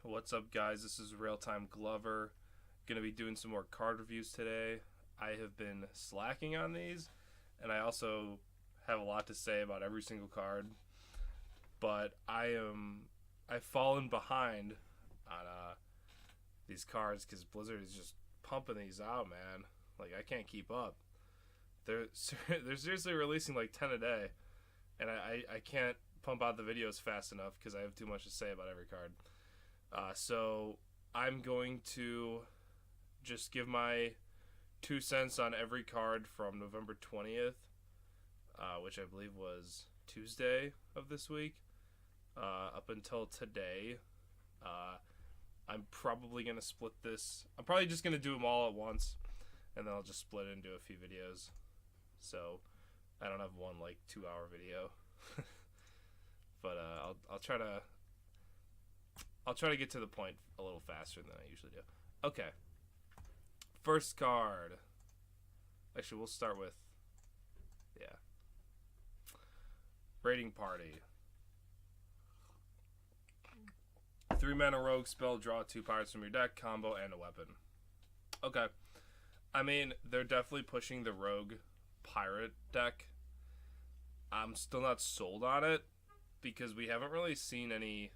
What's up, guys? This is Real Time Glover. Gonna be doing some more card reviews today. I have been slacking on these, and I also have a lot to say about every single card. But I've fallen behind on these cards because Blizzard is just pumping these out, man. Like, I can't keep up. They're seriously releasing like 10 a day, and I can't pump out the videos fast enough because I have too much to say about every card. So I'm going to just give my 2 cents on every card from November 20th, which I believe was Tuesday of this week, up until today. I'm probably going to split this. I'm probably just going to do them all at once, and then I'll just split it into a few videos. So I don't have one like 2-hour video. But I'll try to get to the point a little faster than I usually do. Okay. First card. Actually, we'll start with Raiding Party. 3-mana rogue spell, draw 2 pirates from your deck, combo, and a weapon. Okay. I mean, they're definitely pushing the rogue pirate deck. I'm still not sold on it because we haven't really seen any.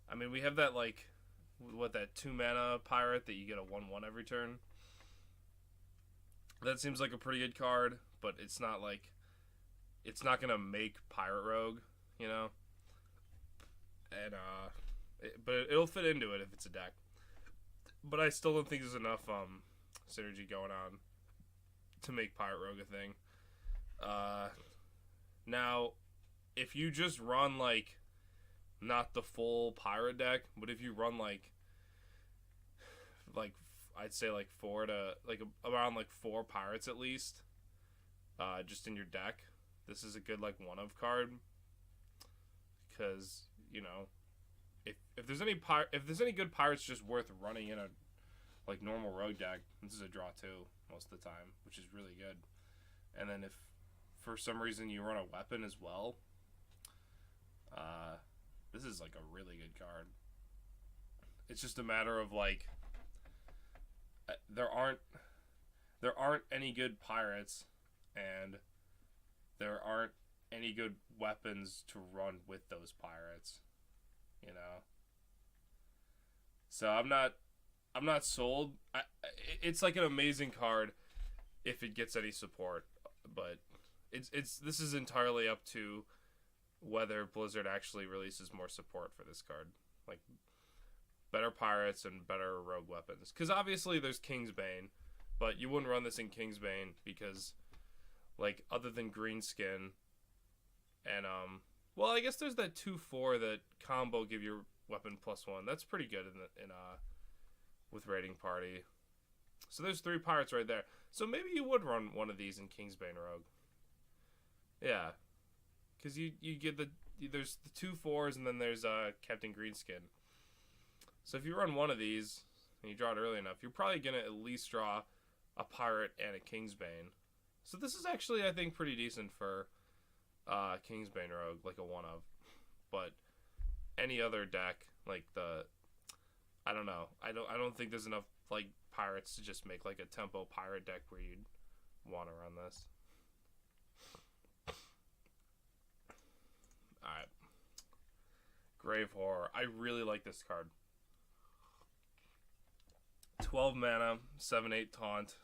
I mean, we have that, like, that 2-mana pirate that you get a 1/1 every turn. That seems like a pretty good card, but it's not like, it's not gonna make pirate rogue, you know. And but it'll fit into it if it's a deck. But I still don't think there's enough synergy going on to make pirate rogue a thing. Now, if you just run like not the full pirate deck, but if you run like I'd say like around 4 pirates at least, just in your deck, this is a good like one of card. Because, you know, if there's any good pirates just worth running in a like normal rogue deck, this is a draw 2 most of the time, which is really good. And then if for some reason you run a weapon as well, this is like a really good card. It's just a matter of like there aren't any good pirates, and there aren't any good weapons to run with those pirates, you know. So I'm not sold. It's like an amazing card if it gets any support, but this is entirely up to whether Blizzard actually releases more support for this card, like better pirates and better rogue weapons. Because obviously there's Kingsbane, but you wouldn't run this in Kingsbane because, like, other than Greenskin and well, I guess there's that 2/4 that combo give your weapon +1. That's pretty good in with Raiding Party. So there's 3 pirates right there. So maybe you would run one of these in Kingsbane Rogue. Yeah, because you get there's the 2/4s and then there's Captain Greenskin. So if you run one of these and you draw it early enough, you're probably gonna at least draw a pirate and a Kingsbane. So this is actually, I think, pretty decent for Kingsbane Rogue, like a one of. But any other deck, like I don't know. I don't think there's enough like pirates to just make like a tempo pirate deck where you'd want to run this. Alright. Grave Horror. I really like this card. 12 mana, 7/8 taunt.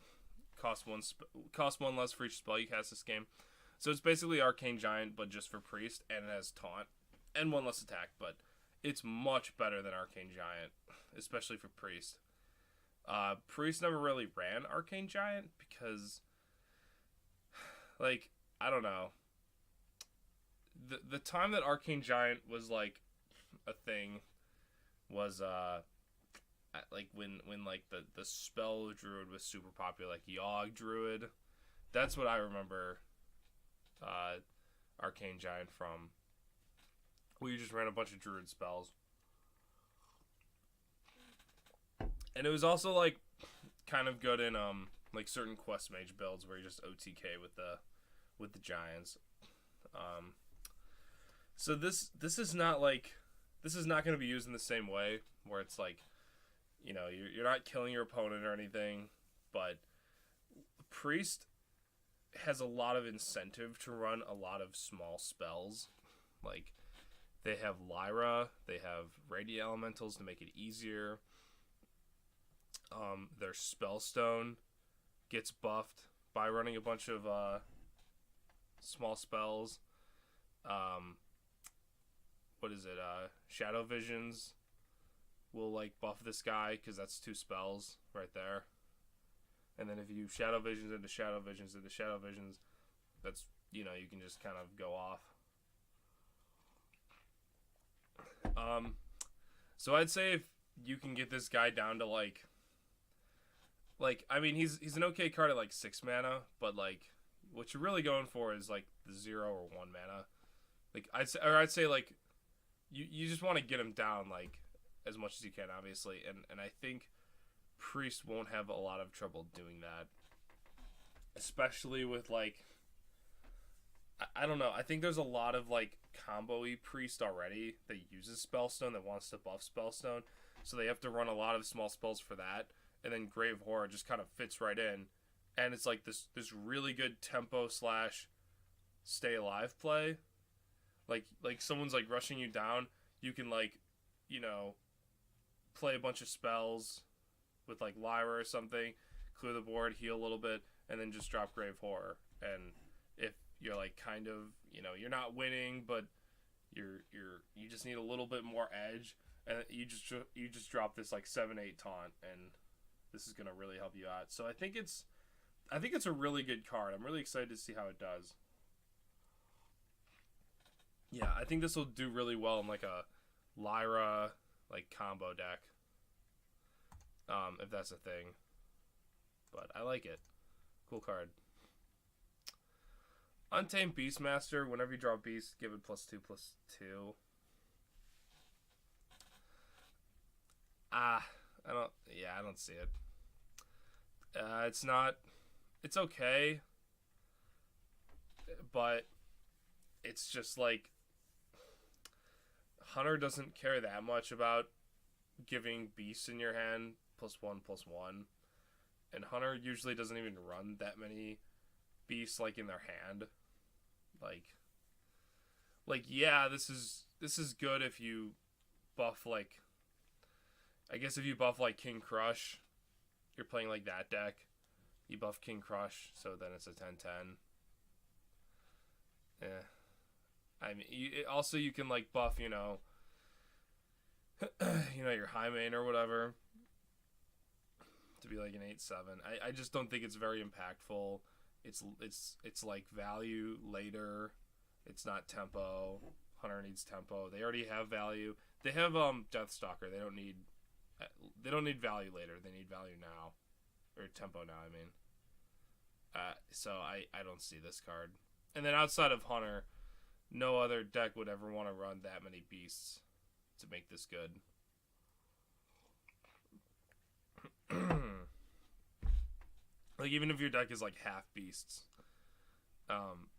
Cost one less for each spell you cast this game. So it's basically Arcane Giant, but just for Priest, and it has taunt. And 1 less attack, but it's much better than Arcane Giant, especially for Priest. Priest never really ran Arcane Giant because, like, I don't know. The time that Arcane Giant was like a thing was like when like the spell druid was super popular, like Yogg Druid. That's what I remember Arcane Giant from. We just ran a bunch of druid spells. And it was also like kind of good in like certain quest mage builds where you just OTK with the giants. So this is not like this is not going to be used in the same way, where it's like, you know, you're not killing your opponent or anything, but Priest has a lot of incentive to run a lot of small spells. Like, they have Lyra, they have Radiant Elementals to make it easier. Their Spellstone gets buffed by running a bunch of small spells. What is it? Shadow Visions will like buff this guy because that's 2 spells right there. And then if you Shadow Visions into Shadow Visions into Shadow Visions, that's, you know, you can just kind of go off. So I'd say if you can get this guy down to like I mean, he's an okay card at like 6 mana, but like what you're really going for is like the 0 or 1 mana. Like I'd say like you just want to get him down like as much as you can, obviously, and I think Priest won't have a lot of trouble doing that, especially with like, I don't know, I think there's a lot of like combo-y Priest already that uses Spellstone, that wants to buff Spellstone, so they have to run a lot of small spells for that, and then Grave Horror just kind of fits right in, and it's like this really good tempo / stay alive play. Like someone's like rushing you down, you can like, you know, play a bunch of spells with like Lyra or something, clear the board, heal a little bit, and then just drop Grave Horror. And if you're like kind of, you know, you're not winning, but you just need a little bit more edge, and you just drop this like 7/8 taunt, and this is gonna really help you out. So I think it's a really good card. I'm really excited to see how it does. Yeah, I think this will do really well in like a Lyra like combo deck. If that's a thing. But I like it. Cool card. Untamed Beastmaster, whenever you draw a beast, give it +2/+2. I don't see it. It's okay, but it's just like, Hunter doesn't care that much about giving beasts in your hand +1/+1, and Hunter usually doesn't even run that many beasts like in their hand. Like yeah, this is good if you buff like, I guess if you buff like King Crush, you're playing like that deck. You buff King Crush, so then it's a 10/10. Yeah. I mean, you can like buff, you know, your Hypemon or whatever to be like an 8/7. I just don't think it's very impactful. It's like value later. It's not tempo. Hunter needs tempo. They already have value. They have Deathstalker. They don't need value later. They need value now, or tempo now, I mean. So I don't see this card. And then outside of Hunter, no other deck would ever want to run that many beasts to make this good. Like, even if your deck is like half beasts,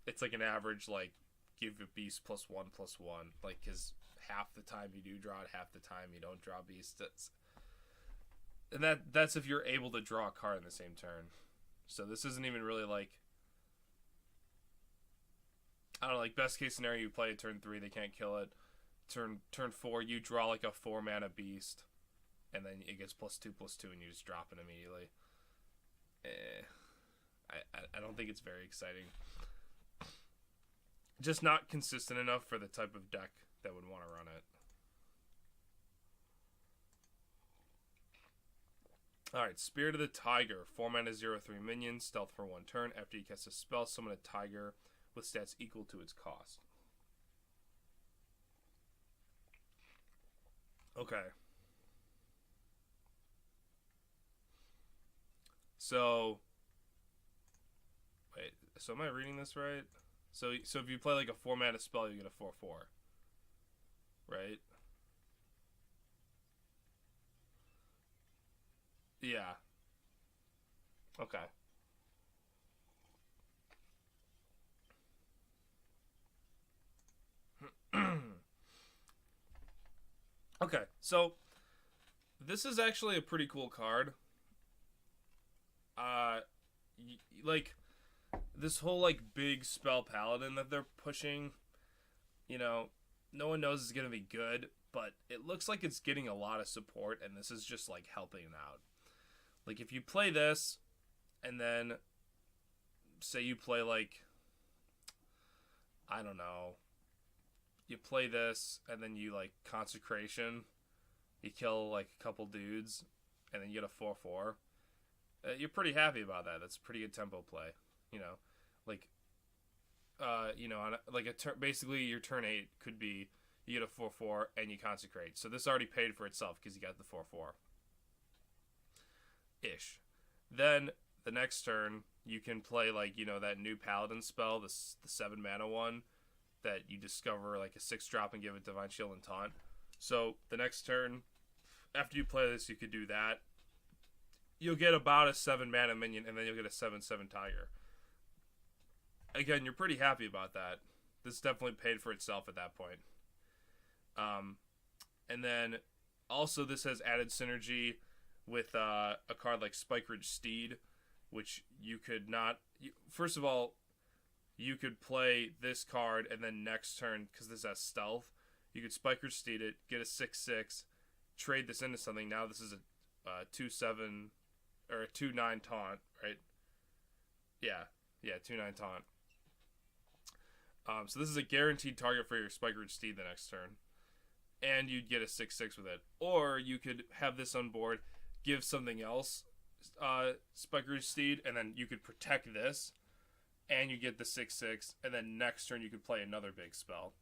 it's like an average, like, give a beast +1/+1, like, because half the time you do draw it, half the time you don't draw beasts. That's if you're able to draw a card in the same turn. So this isn't even really like, I don't know, like, best case scenario, you play it turn 3, they can't kill it. Turn 4, you draw like a 4-mana beast, and then it gets +2/+2, and you just drop it immediately. I don't think it's very exciting. Just not consistent enough for the type of deck that would want to run it. Alright, Spirit of the Tiger. 4-mana 0/3 minion, stealth for 1 turn. After you cast a spell, summon a tiger with stats equal to its cost. Okay. So, wait, so am I reading this right? So if you play like a 4-mana spell, you get a 4/4. Right? Yeah. Okay. Okay, so this is actually a pretty cool card. Like this whole like big spell paladin that they're pushing, you know, no one knows it's gonna be good, but it looks like it's getting a lot of support, and this is just like helping it out. Like if you play this, and then say you play like, I don't know, you play this, and then you like consecration, you kill like a couple dudes, and then you get a 4/4. You're pretty happy about that. That's a pretty good tempo play, you know, like, on like basically your turn 8 could be you get a 4/4 and you consecrate. So this already paid for itself because you got the 4/4 ish. Then the next turn you can play like that new paladin spell, the 7 mana one that you discover like a 6-drop and give it divine shield and taunt. So the next turn after you play this, you could do that. You'll get about a 7 mana minion, and then you'll get a 7/7 tiger. Again, you're pretty happy about that. This definitely paid for itself at that point. And then also this has added synergy with a card like Spikeridge Steed, which you could not. First of all, you could play this card, and then next turn, because this has stealth, you could Spikeridge Steed it, get a 6/6, trade this into something. Now this is a 2/7 or a 2/9 taunt, right? Yeah, 2/9 taunt. So this is a guaranteed target for your Spikeridge Steed the next turn, and you'd get a 6/6 with it. Or you could have this on board, give something else Spikeridge Steed, and then you could protect this, and you get the 6/6, and then next turn you could play another big spell,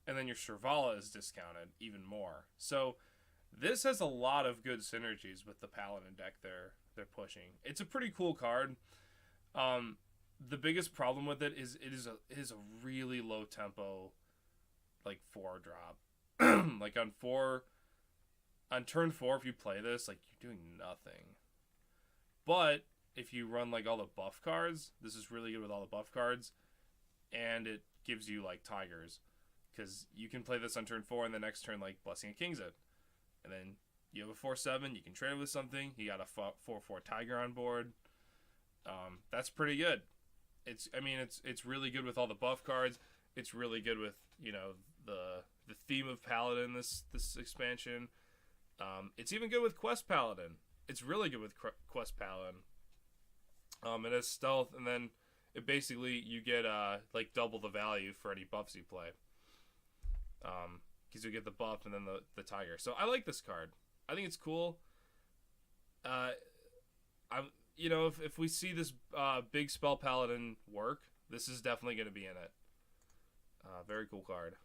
and then your Shrivala is discounted even more. So this has a lot of good synergies with the Paladin deck they're pushing. It's a pretty cool card. The biggest problem with it is it is a really low tempo, like 4-drop. Like on turn 4, if you play this, like you're doing nothing. But if you run like all the buff cards, this is really good with all the buff cards, and it gives you like tigers, because you can play this on turn 4, and the next turn like Blessing of Kings it, and then you have a 4/7. You can trade it with something. You got a 4/4 tiger on board. That's pretty good. It's really good with all the buff cards. It's really good with the theme of Paladin this expansion. It's even good with Quest Paladin. It's really good with Quest Paladin. It has stealth, and then it basically you get like double the value for any buffs you play. Because you get the buff and then the tiger. So I like this card. I think it's cool. If we see this big spell paladin work, this is definitely going to be in it. Very cool card.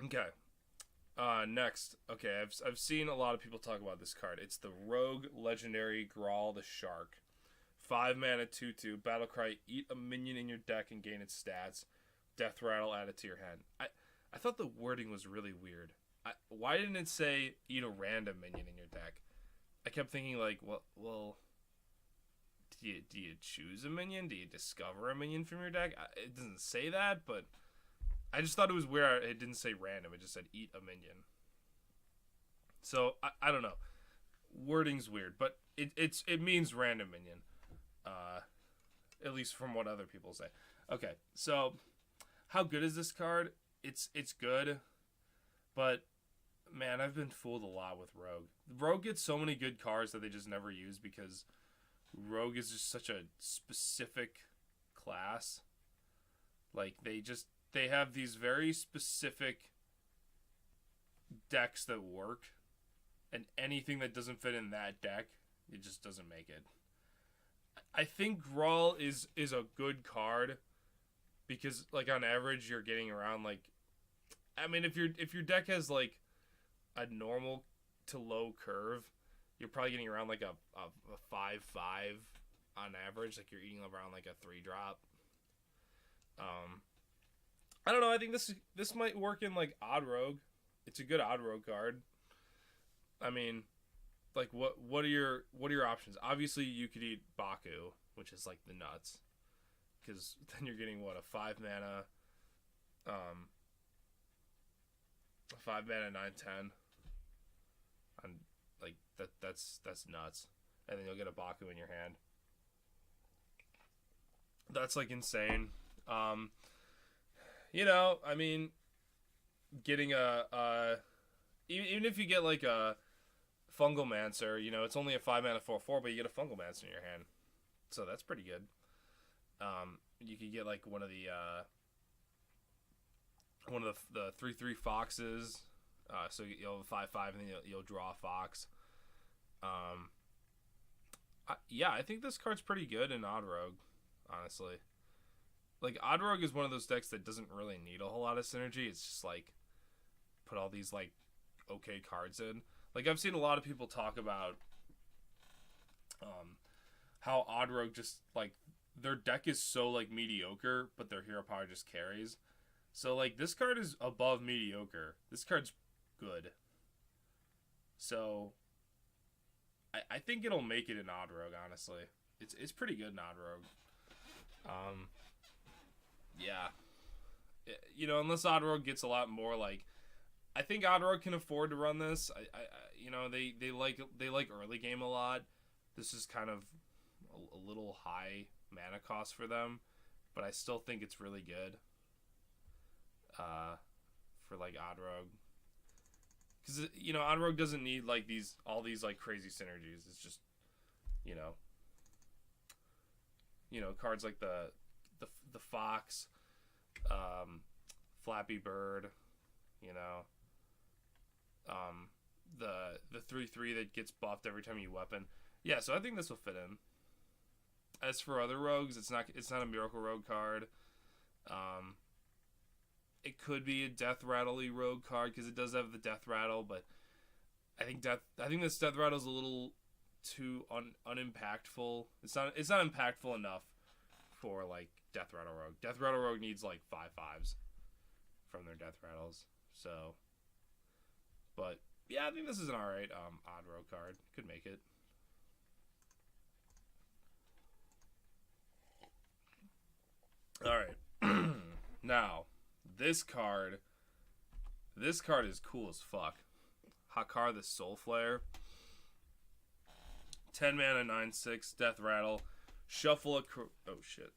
Okay. Next. Okay, I've seen a lot of people talk about this card. It's the Rogue Legendary Gral the Shark. 5 mana 2/2. Battlecry. Eat a minion in your deck and gain its stats. Death Rattle added to your hand. I thought the wording was really weird. Why didn't it say eat a random minion in your deck? I kept thinking like, well, do you choose a minion? Do you discover a minion from your deck? It doesn't say that, but I just thought it was weird. It didn't say random. It just said eat a minion. So I don't know. Wording's weird, but it means random minion. At least from what other people say. Okay, so how good is this card? It's good, but man, I've been fooled a lot with Rogue. Rogue gets so many good cards that they just never use because Rogue is just such a specific class. Like they have these very specific decks that work, and anything that doesn't fit in that deck, it just doesn't make it. I think Gral is a good card because like on average you're getting around like, I mean if your deck has like a normal to low curve, you're probably getting around like a 5/5 on average. Like you're eating around like a 3-drop. I don't know. I think this might work in like Odd Rogue. It's a good Odd Rogue card. I mean, like what are your options? Obviously, you could eat Baku, which is like the nuts. because then you're getting what, a 5 mana, 9/10, and like that's nuts. And then you'll get a Baku in your hand. That's like insane. You know, I mean, getting a even if you get like a Fungal Mancer, you know, it's only a 5 mana 4/4, but you get a Fungal Mancer in your hand, so that's pretty good. You could get like one of the 3/3 foxes. So you'll have a 5/5, and then you'll draw a fox. Yeah, I think this card's pretty good in Odd Rogue, honestly. Like, Odd Rogue is one of those decks that doesn't really need a whole lot of synergy. It's just like put all these like okay cards in. Like, I've seen a lot of people talk about how Odd Rogue just like their deck is so like mediocre, but their hero power just carries. So like this card is above mediocre. This card's good. So I think it'll make it in Odd Rogue, honestly. It's pretty good in Odd Rogue. Yeah. You know, unless Odd Rogue gets a lot more like, I think Odd Rogue can afford to run this. You know, they like early game a lot. This is kind of a little high mana cost for them, but I still think it's really good. For like Odd Rogue, because you know Odd Rogue doesn't need like all these like crazy synergies. It's just you know cards like the fox, Flappy Bird, you know, the 3/3 that gets buffed every time you weapon. Yeah, so I think this will fit in. As for other rogues, it's not a Miracle Rogue card. It could be a Death Rattle-y rogue card because it does have the Death Rattle, but I think this Death Rattle is a little too unimpactful. It's not impactful enough for like Death Rattle Rogue. Death Rattle Rogue needs like 5/5s from their Death Rattles. So, but yeah, I think this is an alright Odd Rogue card. Could make it. Alright. Now, this card is cool as fuck. Hakkar the Soulflayer. 10 mana, 9/6, Death Rattle. Shuffle a... oh, shit.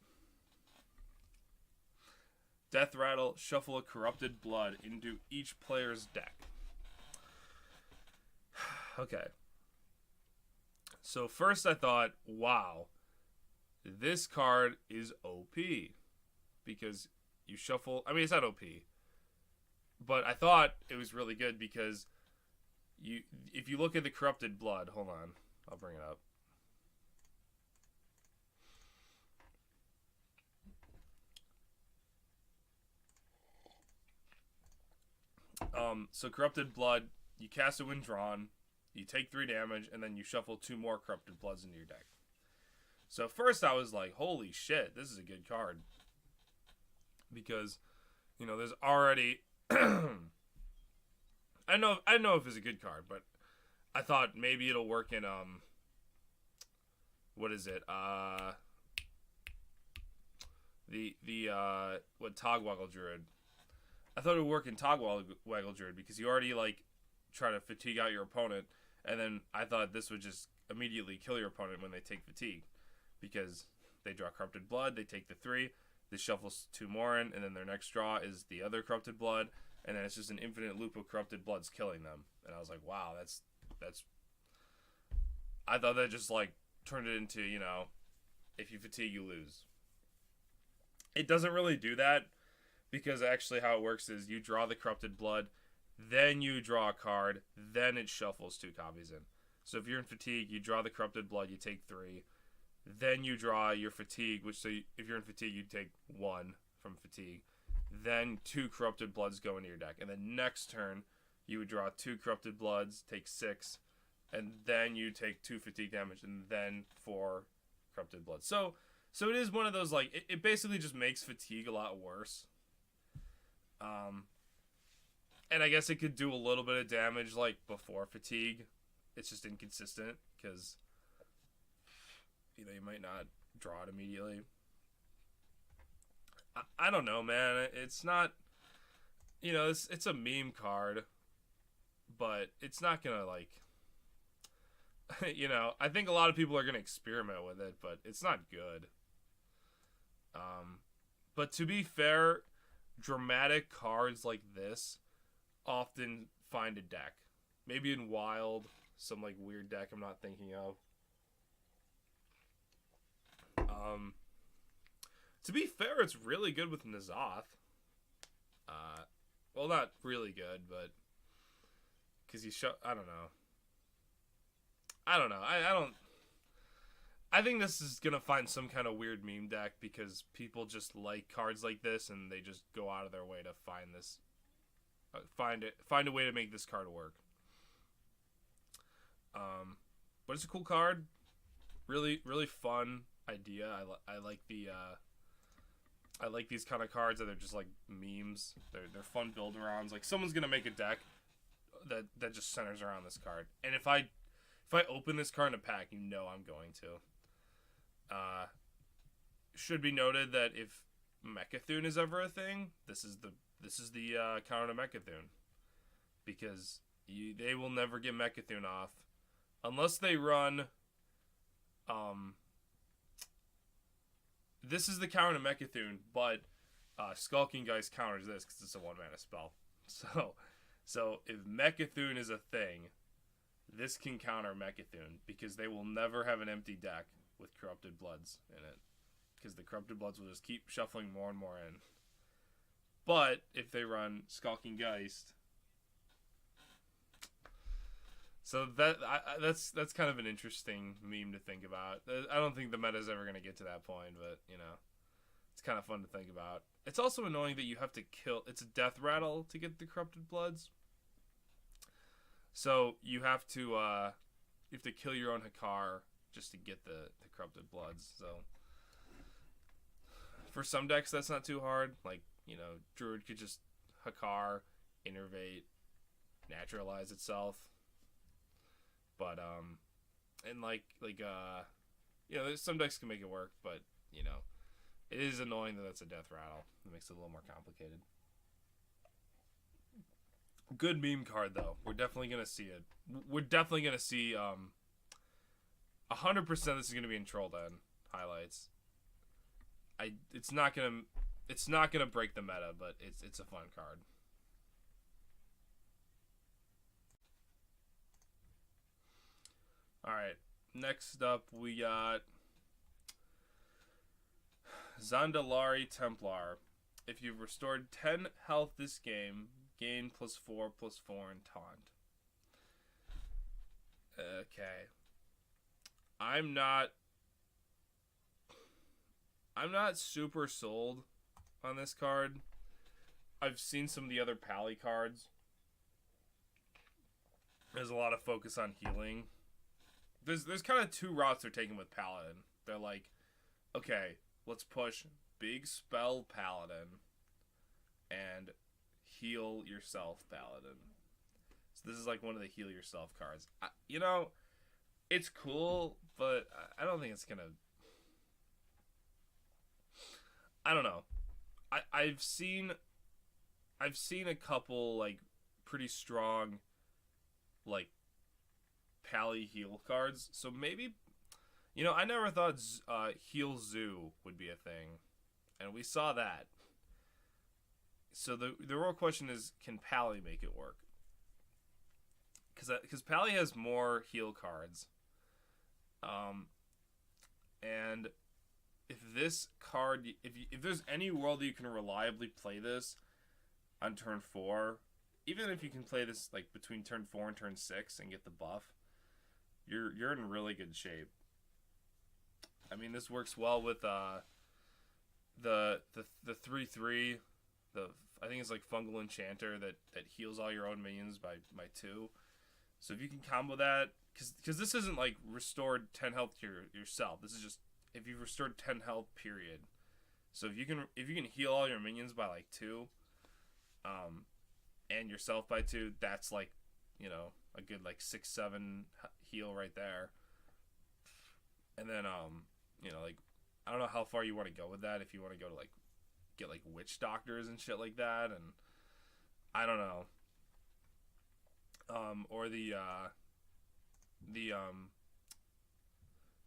Death Rattle, shuffle a Corrupted Blood into each player's deck. Okay. So first I thought, wow, this card is OP. Because you shuffle... I mean, it's not OP. But I thought it was really good because if you look at the Corrupted Blood... Hold on. I'll bring it up. So Corrupted Blood, you cast it when drawn, you take 3 damage, and then you shuffle 2 more Corrupted Bloods into your deck. So first I was like, holy shit, this is a good card. Because, you know, there's already... I don't know if it's a good card, but I thought maybe it'll work in, what is it? Togwaggle Druid. I thought it would work in Togwaggle Druid because you already, like, try to fatigue out your opponent, and then I thought this would just immediately kill your opponent when they take fatigue. Because they draw Corrupted Blood, they take the 3, this shuffles 2 more in, and then their next draw is the other Corrupted Blood, and then it's just an infinite loop of Corrupted Bloods killing them. And I was like, wow, that's... I thought that just, like, turned it into, you know, if you fatigue, you lose. It doesn't really do that, because actually how it works is you draw the Corrupted Blood, then you draw a card, then it shuffles 2 copies in. So if you're in fatigue, you draw the Corrupted Blood, you take 3, then you draw your fatigue, if you're in fatigue, you take 1 from fatigue. Then 2 Corrupted Bloods go into your deck. And then next turn, you would draw 2 Corrupted Bloods, take 6, and then you take 2 fatigue damage, and then 4 Corrupted Bloods. So it is one of those, like, it basically just makes fatigue a lot worse. And I guess it could do a little bit of damage, like, before fatigue. It's just inconsistent, because... you know, you might not draw it immediately. I don't know, man. It's not, it's a meme card, but it's not gonna like, I think a lot of people are gonna experiment with it, but it's not good. But to be fair, dramatic cards like this often find a deck. Maybe in Wild, some like weird deck I'm not thinking of. To be fair, it's really good with N'Zoth. Well, not really good, but because I don't know. I don't know. I don't. I think this is gonna find some kind of weird meme deck because people just like cards like this and they just go out of their way to find this, find a way to make this card work. But it's a cool card. Really, really fun idea. I like the. I like these kind of cards that are just like memes. They're fun build arounds. Like someone's gonna make a deck that just centers around this card. And if I open this card in a pack, I'm going to. Should be noted that if Mecha'thun is ever a thing, this is the counter to Mecha'thun, because they will never get Mecha'thun off unless they run. This is the counter to Mecha'thun, but Skulking Geist counters this because it's a 1-mana spell. So if Mecha'thun is a thing, this can counter Mecha'thun because they will never have an empty deck with Corrupted Bloods in it, because the Corrupted Bloods will just keep shuffling more and more in. But if they run Skulking Geist, so that's kind of an interesting meme to think about. I don't think the meta is ever going to get to that point, but it's kind of fun to think about. It's also annoying that you have to kill. It's a death rattle to get the Corrupted Bloods. So you have to kill your own Hakkar just to get the Corrupted Bloods. So for some decks that's not too hard. Like, Druid could just Hakkar, Innervate, Naturalize itself. But and some decks can make it work, but it is annoying that that's a death rattle. It makes it a little more complicated. Good meme card though. We're definitely gonna see it. We're definitely gonna see 100% this is gonna be in Troll Den highlights. It's not gonna break the meta, but it's a fun card. Alright, next up we got Zandalari Templar. If you've restored 10 health this game, gain +4/+4 in taunt. Okay. I'm not super sold on this card. I've seen some of the other Pally cards. There's a lot of focus on healing. There's kind of two routes they're taking with Paladin. They're like, okay, let's push big spell Paladin and heal yourself Paladin. So this is like one of the heal yourself cards. It's cool, but I don't think it's gonna. I don't know. I've seen a couple like pretty strong like Pally heal cards. So maybe, I never thought heal Zoo would be a thing, and we saw that. So the real question is, can Pally make it work? Because Pally has more heal cards. And if this card, if there's any world that you can reliably play this on turn 4, even if you can play this like between turn 4 and turn 6 and get the buff, you're in really good shape. I mean, this works well with the 3/3, I think it's like Fungal Enchanter that heals all your own minions by 2. So if you can combo that, because this isn't like restored 10 health to yourself. This is just if you've restored 10 health, period. So if you can heal all your minions by like 2, and yourself by 2, that's like, a good like 6-7 heal right there. And then like, I don't know how far you want to go with that. If you want to go to like get like witch doctors and shit like that, and I don't know. Or the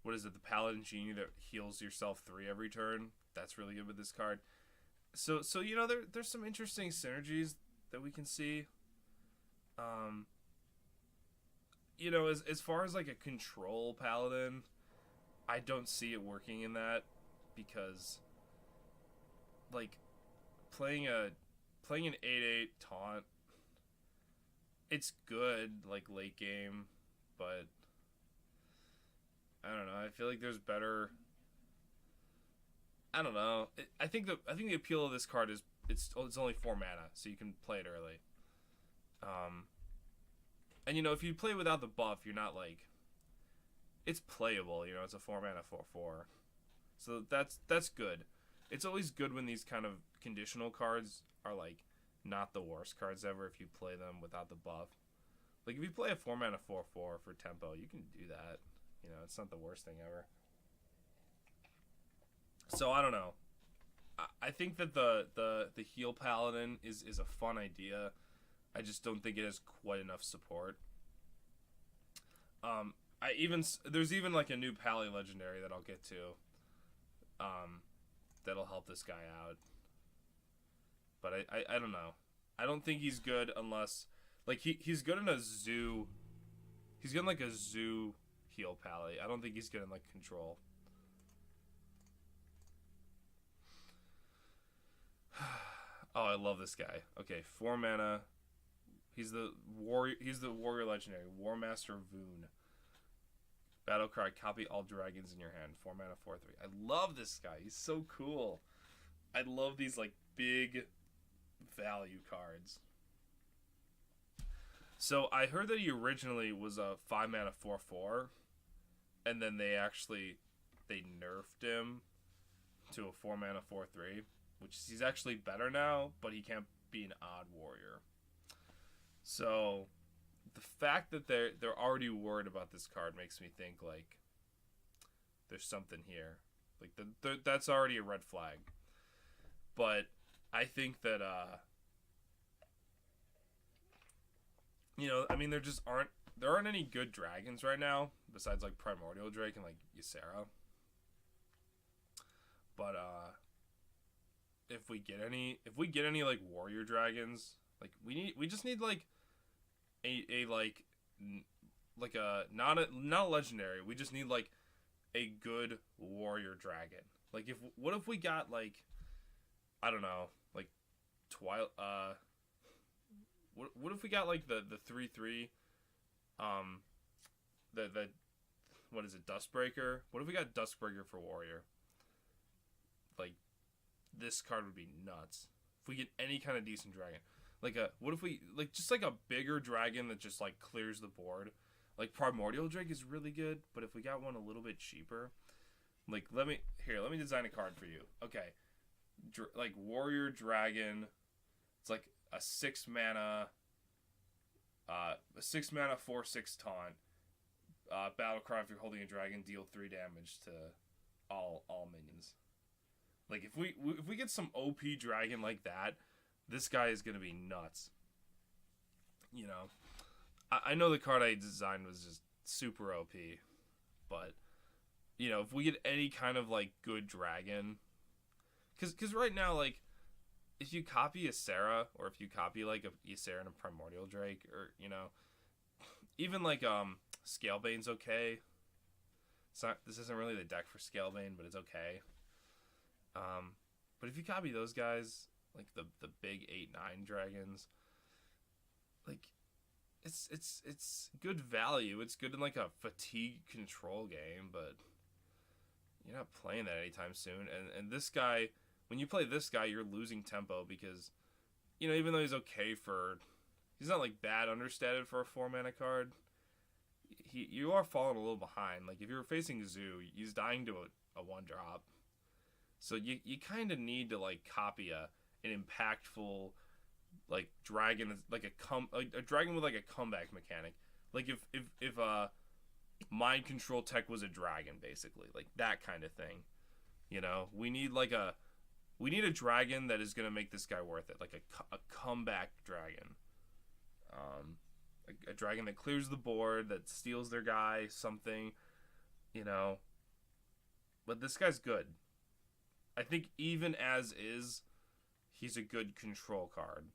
what is it? The Paladin Genie that heals yourself 3 every turn. That's really good with this card. So you know, there's some interesting synergies that we can see. You know, as far as like a control Paladin, I don't see it working in that, because like playing an 8/8 taunt, it's good like late game, but I don't know. I feel like there's better. I don't know. I think the appeal of this card is it's only 4 mana, so you can play it early. And you know, if you play without the buff, you're not like, it's playable. You know, it's a 4 mana 4/4, so that's good. It's always good when these kind of conditional cards are like not the worst cards ever if you play them without the buff. Like if you play a 4 mana 4/4 for tempo, you can do that. You know, it's not the worst thing ever. So I don't know. I think that the heal paladin is a fun idea. I just don't think it has quite enough support. There's even like a new Pally legendary that I'll get to. That'll help this guy out. But I don't know. I don't think he's good unless like he's good in a zoo. He's good in like a zoo heal Pally. I don't think he's good in like control. Oh, I love this guy. Okay, 4 mana. He's the warrior legendary, War Master Voone. Battle cry, copy all dragons in your hand. 4 mana 4/3. I love this guy. He's so cool. I love these like big value cards. So I heard that he originally was a 5 mana 4/4, and then they nerfed him to a 4 mana 4/3, which he's actually better now, but he can't be an odd warrior. So the fact that they're already worried about this card makes me think like there's something here. Like that's already a red flag. But I think that you know, I mean, there aren't any good dragons right now besides like Primordial Drake and like Ysera. But if we get any like warrior dragons, like we just need like a not a legendary. We just need like a good warrior dragon. Like what if we got like, I don't know, like what if we got like the 3/3 the what is it, Dustbreaker? What if we got Dustbreaker for warrior? Like this card would be nuts. If we get any kind of decent dragon. Like what if we like just like a bigger dragon that just like clears the board? Like Primordial Drake is really good, but if we got one a little bit cheaper, like let me design a card for you. Okay, like warrior dragon, it's like a 6 mana 4/6 taunt. Battle cry, if you're holding a dragon, deal 3 damage to all minions. Like if we get some OP dragon like that, this guy is gonna be nuts. You know, I know the card I designed was just super OP, but you know, if we get any kind of like good dragon, because right now, like if you copy Ysera, or if you copy like a Ysera and a Primordial Drake, or you know, even like Scalebane's okay. This isn't really the deck for Scalebane, but it's okay. But if you copy those guys, like the big 8/9 dragons, like it's good value. It's good in like a fatigue control game, but you're not playing that anytime soon. And this guy, when you play this guy, you're losing tempo because, you know, even though he's okay he's not like bad understated for a 4 mana card. You are falling a little behind. Like if you're facing Zoo, he's dying to a 1-drop. So you kind of need to like copy an impactful like dragon, like a dragon with like a comeback mechanic. Like if mind control tech was a dragon, basically, like that kind of thing. You know, we need like a We need a dragon that is going to make this guy worth it. Like a comeback dragon. A dragon that clears the board, that steals their guy, something, you know. But this guy's good. I think even as is, he's a good control card.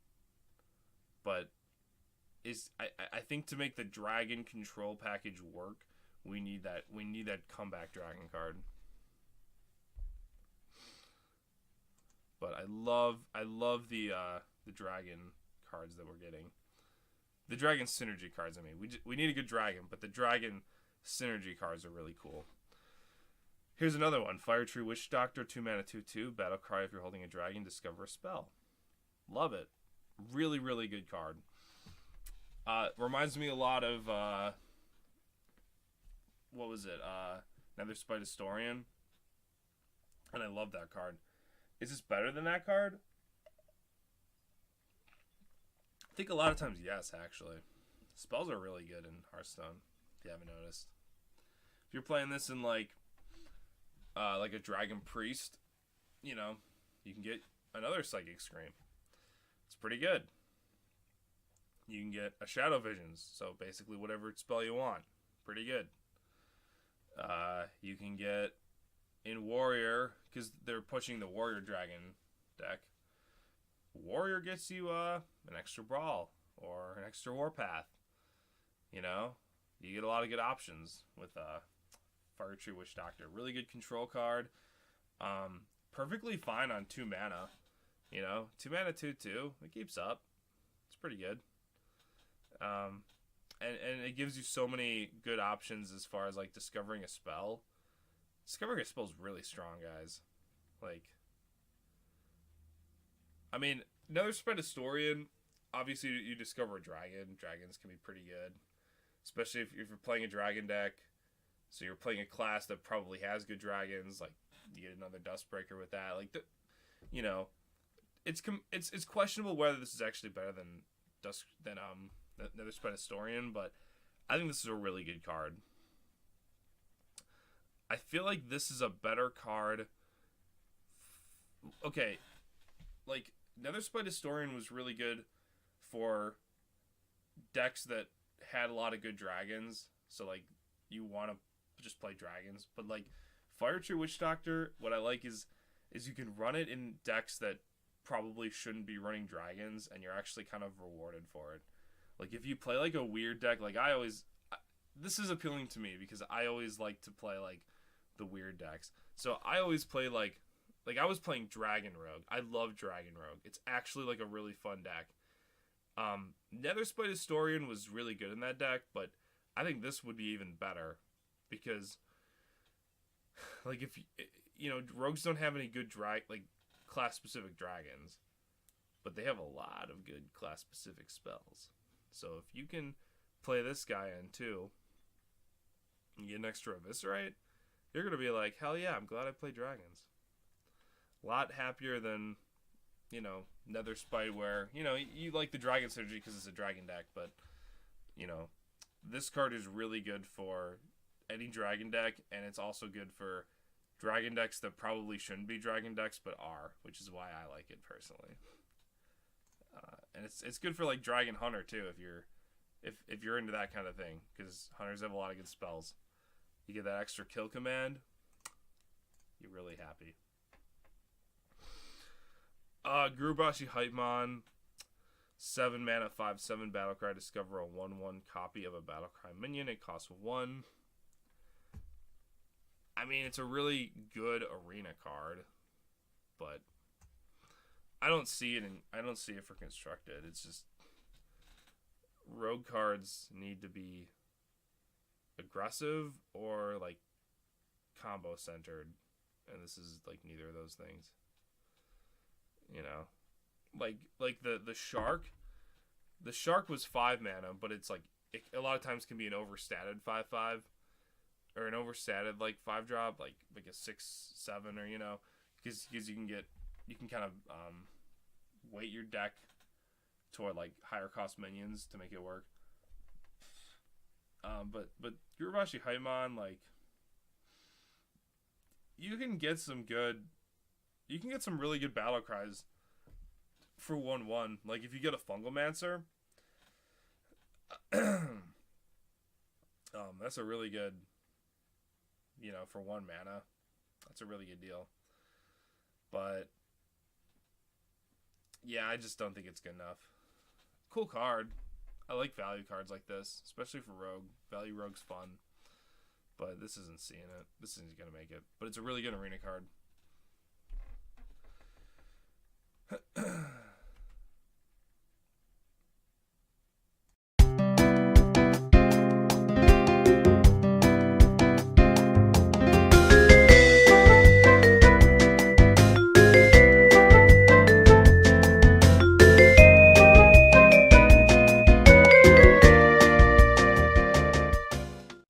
But I think to make the dragon control package work, we need that comeback dragon card. But I love the dragon cards that we're getting. The dragon synergy cards. I mean, we need a good dragon, but the dragon synergy cards are really cool. Here's another one. Firetree Witchdoctor, 2 mana, 2/2. Battle cry if you're holding a dragon, discover a spell. Love it. Really, really good card. Reminds me a lot of what was it? Netherspite Historian. And I love that card. Is this better than that card? I think a lot of times, yes, actually. Spells are really good in Hearthstone, if you haven't noticed. If you're playing this in like a Dragon Priest, you know, you can get another Psychic Scream. It's pretty good. You can get a Shadow Visions, so basically whatever spell you want. Pretty good. You can get in Warrior, because they're pushing the Warrior Dragon deck. Warrior gets you an extra Brawl or an extra Warpath. You know, you get a lot of good options with Firetree Witchdoctor. Really good control card. Perfectly fine on 2 mana. You know, 2 mana, 2/2. It keeps up. It's pretty good. And it gives you so many good options as far as like discovering a spell. Discovering a spell is really strong, guys. Like, I mean, Netherspite Historian, obviously you discover a dragon. Dragons can be pretty good. Especially if you're playing a dragon deck. So you're playing a class that probably has good dragons. Like, you get another Dustbreaker with that. Like, you know, it's questionable whether this is actually better than Netherspite Historian. But I think this is a really good card. I feel like this is a better card. Okay, like, Netherspite Historian was really good for decks that had a lot of good dragons. So, like, you want to just play dragons. But, like, Firetree Witchdoctor, what I like is you can run it in decks that probably shouldn't be running dragons, and you're actually kind of rewarded for it. Like, if you play, like, a weird deck, like, this is appealing to me because I always like to play, like, the weird decks. So I always play, like I was playing Dragon Rogue. I love Dragon Rogue. It's actually, like, a really fun deck. Netherspite Historian was really good in that deck, but I think this would be even better because, like, if you know, rogues don't have any good class-specific dragons, but they have a lot of good class-specific spells. So if you can play this guy in too, and get an extra Eviscerate, you're gonna be like, hell yeah, I'm glad I played dragons. A lot happier than, you know, Netherspite, where, you know, you like the dragon synergy because it's a dragon deck, but, you know, this card is really good for any dragon deck, and it's also good for dragon decks that probably shouldn't be dragon decks but are, which is why I like it personally. And it's good for, like, Dragon Hunter too, if you're into that kind of thing, because hunters have a lot of good spells. You get that extra kill command, you're really happy. Gurubashi Hypemon, 7 mana, 5/7 battlecry. Discover a 1/1 copy of a battlecry minion. It costs 1. I mean, it's a really good arena card, but I don't see it for constructed. It's just rogue cards need to be aggressive or, like, combo centered, and this is, like, neither of those things. You know, like the shark. The shark was 5 mana, but it's like a lot of times can be an overstatted 5/5, or an overstatted, like, 5-drop, like a 6/7, or, you know, because you can kind of weight your deck toward, like, higher cost minions to make it work. But Gurubashi Hypemon, like, you can get some good you can get some really good battle cries for 1/1. Like if you get a Fungalmancer, that's a really good, for 1 mana. That's a really good deal. But yeah, I just don't think it's good enough. Cool card. I like value cards like this, especially for Rogue. Value Rogue's fun. But this isn't seeing it. This isn't going to make it. But it's a really good arena card.